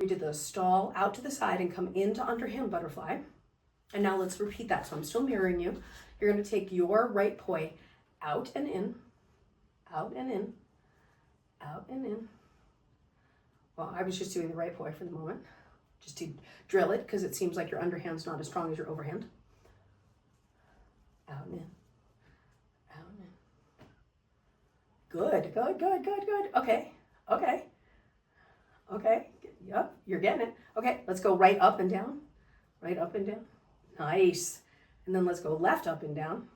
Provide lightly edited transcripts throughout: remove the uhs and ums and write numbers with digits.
We did the stall out to the side and come into underhand butterfly. And now let's repeat that. So I'm still mirroring you. You're going to take your right poi out and in, out and in, out and in. Well, I was just doing the right poi for the moment, just to drill it, because it seems like your underhand's not as strong as your overhand. Out and in, out and in. Good, good, good, good, good. Okay, okay, okay. Yep, you're getting it. Okay, let's go right up and down, right up and down. Nice. And then let's go left up and down.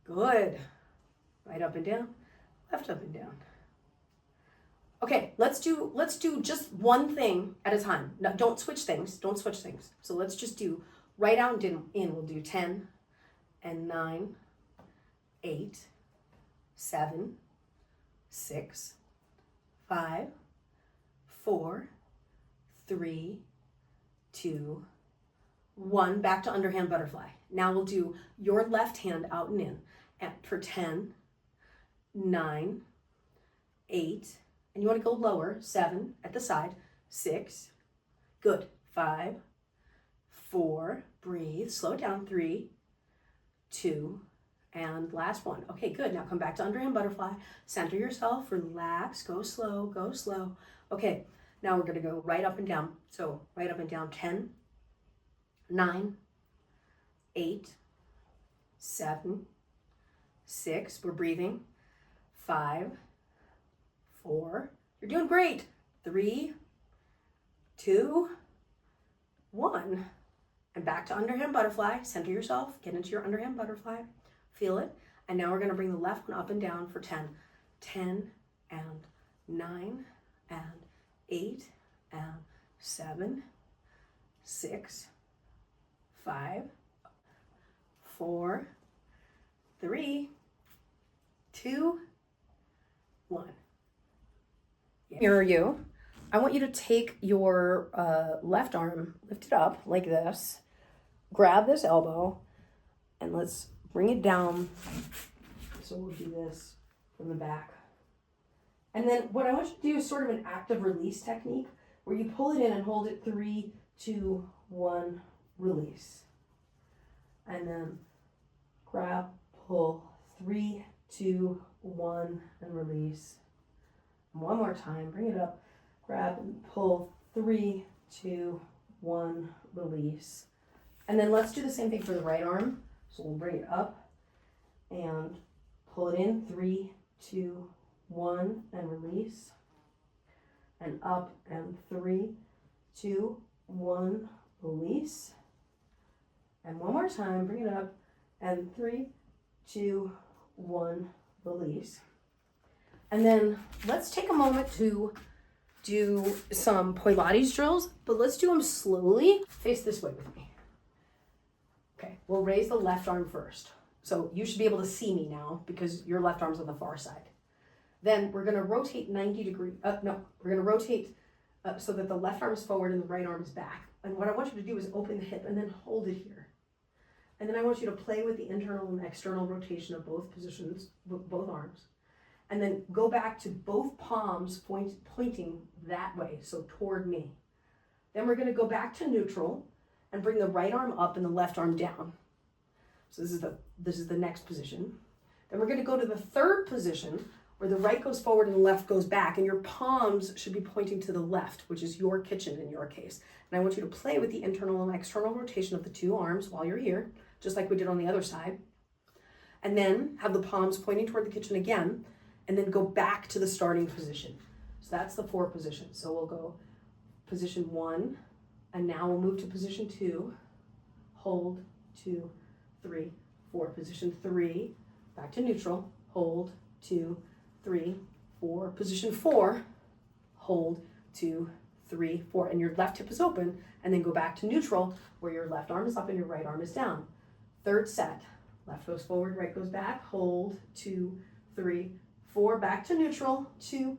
Good. Right up and down, left up and down. Okay, let's do just one thing at a time. No, don't switch things. Don't switch things. So let's just do right out and in. We'll do 10 and 9, 8, 7, 6, 5, 4, 3, 2, 1. Back to underhand butterfly. Now we'll do your left hand out and in for 10, 9, 8, and you want to go lower, 7 at the side, 6, good, 5, 4, breathe, slow it down, 3, 2, and last one. Okay, good. Now come back to underhand butterfly, center yourself, relax, go slow, go slow. Okay, now we're going to go right up and down. So right up and down, 10, 9, 8, 7, 6, we're breathing, 5, 4, you're doing great, 3, 2, 1, and back to underhand butterfly. Center yourself, get into your underhand butterfly, feel it, and now we're going to bring the left one up and down for 10, 10 and 9 and 8 and 7, 6, 5, 4, 3, 2, 1. Mirror you. I want you to take your left arm, lift it up like this, grab this elbow, and let's bring it down. So we'll do this from the back. And then what I want you to do is sort of an active release technique where you pull it in and hold it 3, 2, 1, release. And then grab, pull, 3, 2, 1, and release. And one more time, bring it up, grab and pull, 3, 2, 1, release. And then let's do the same thing for the right arm. So we'll bring it up and pull it in, 3, 2, 1, and release. And up and 3, 2, 1, release. And one more time, bring it up and 3, 2, 1, release. And then let's take a moment to do some Pilates drills, but let's do them slowly. Face this way with me. Okay, we'll raise the left arm first. So you should be able to see me now because your left arm's on the far side. Then we're gonna rotate 90 degrees, we're gonna rotate so that the left arm is forward and the right arm is back. And what I want you to do is open the hip and then hold it here. And then I want you to play with the internal and external rotation of both positions, both arms. And then go back to both palms pointing that way, so toward me. Then we're gonna go back to neutral and bring the right arm up and the left arm down. So this is the next position. Then we're gonna go to the third position where the right goes forward and the left goes back, and your palms should be pointing to the left, which is your kitchen in your case. And I want you to play with the internal and external rotation of the two arms while you're here, just like we did on the other side. And then have the palms pointing toward the kitchen again, and then go back to the starting position. So that's the 4 positions. So we'll go position 1, and now we'll move to position 2, hold, 2, 3, 4. Position 3, back to neutral, hold, 2, 3, 4. Position 4, hold, 2, 3, 4. And your left hip is open, and then go back to neutral where your left arm is up and your right arm is down. Third set, left goes forward, right goes back, hold, 2, 3, 4, back to neutral, 2,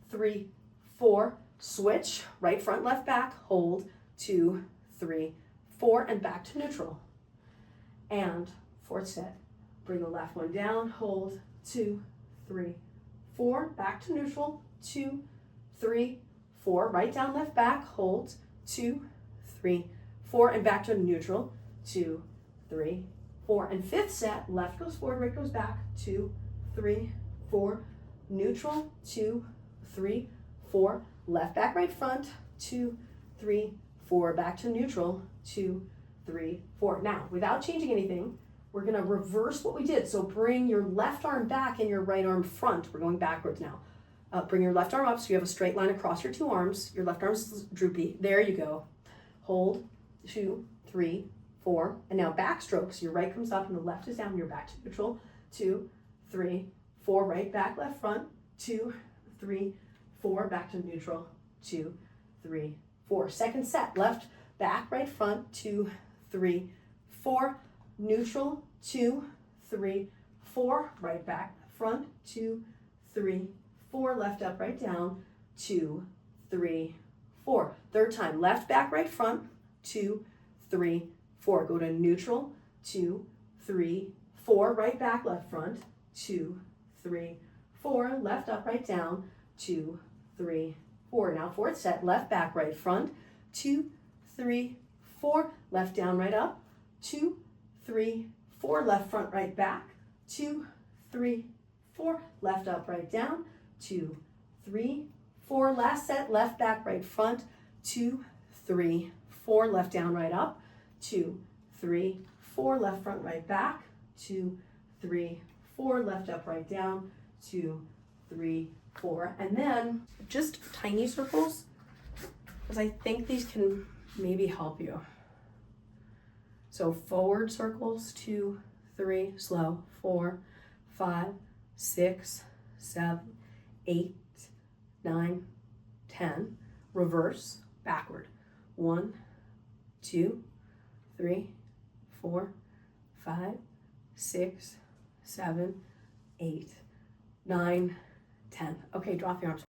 3, 4, switch, right front, left back, hold, 2, 3, 4, and back to neutral. And fourth set, bring the left one down, hold, 2, 3, 4, back to neutral, 2, 3, 4, right down, left back, hold, 2, 3, 4, and back to neutral, 2, 3, 4, and fifth set, left goes forward, right goes back, 2, 3, 4, neutral, 2, 3, 4, left back, right front, 2, 3, 4, back to neutral, 2, 3, 4. Now, without changing anything, we're gonna reverse what we did. So bring your left arm back and your right arm front. We're going backwards now. Bring your left arm up so you have a straight line across your two arms. Your left arm's droopy. There you go. Hold, 2, 3, 4. And now backstroke. So your right comes up and the left is down. You're back to neutral. 2, 3, 4. Right back, left front. 2, 3, 4. Back to neutral. 2, 3, 4. Second set. Left back, right front. 2, 3, 4. Neutral. 2, 3, 4. Right back, front. 2, 3, 4. Left up, right down. 2, 3, 4. Third time. Left back, right front. 2, 3, 4. Go to neutral. 2, 3, 4. Right back, left front. 2, 3, 4. Left up, right down. 2, 3, 4. Now fourth set. Left back, right front. 2, 3, 4. Left down, right up. 2, 3, 4. Left front, right back. 2, 3, 4. Left up, right down. 2, 3, 4. Last set. Left back, right front. 2, 3, 4. Left down, right up. 2, 3, 4. Left front, right back. 2, 3, 4. Left up, right down. 2, 3, 4. And then just tiny circles, because I think these can maybe help you. So forward circles, 2, 3, slow, 4, 5, 6, 7, 8, 9, 10. Reverse, backward. 1, 2, 3, 4, 5, 6, 7, 8, 9, 10. Okay, drop your arms.